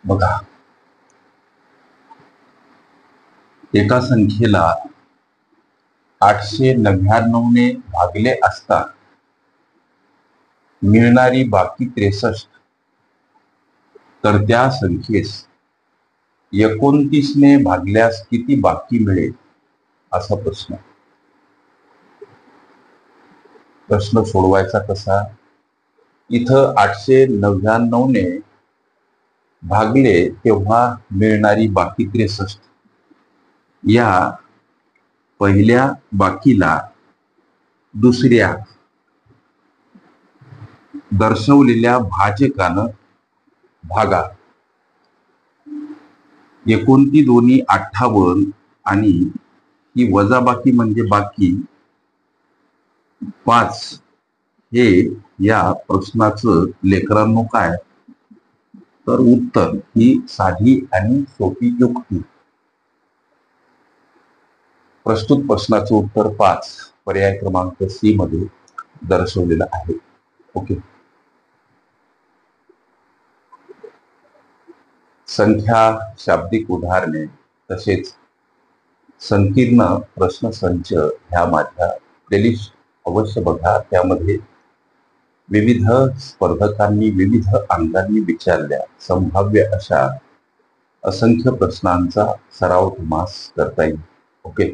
बघा, एका संख्येला 899 ने भागले असता मिळणारी बाकी 63, तर त्या संख्येस 29 ने भागल्यास किती बाकी मिळेल, असा प्रश्न सोडवायचा कसा? इथं 899 ने भागले तेव्हा मिळणारी बाकी 63, या पहिल्या बाकीला दुसऱ्या दर्शवलेल्या भाजकानं भागा. एकोणती दोन्ही 58 आणि ही वजाबाकी म्हणजे बाकी 5, हे या प्रश्नाचं लेकरांनो काय? तर उत्तर ही साधी आणि सोपी युक्ती. प्रस्तुत प्रश्नाचं उत्तर 5 पर्याय क्रमांक सी मध्ये दर्शवलेलं आहे. ओके. संख्या, शाब्दिक उदाहरणे तसेच संकीर्ण प्रश्नसंच ह्या माझ्या प्लेलिस्ट अवश्य बघा. त्यामध्ये विविध स्पर्धकांनी विविध अंगांनी विचारल्या संभाव्य अशा असंख्य प्रश्नांचा सराव तुम्हास करता येईल. ओके.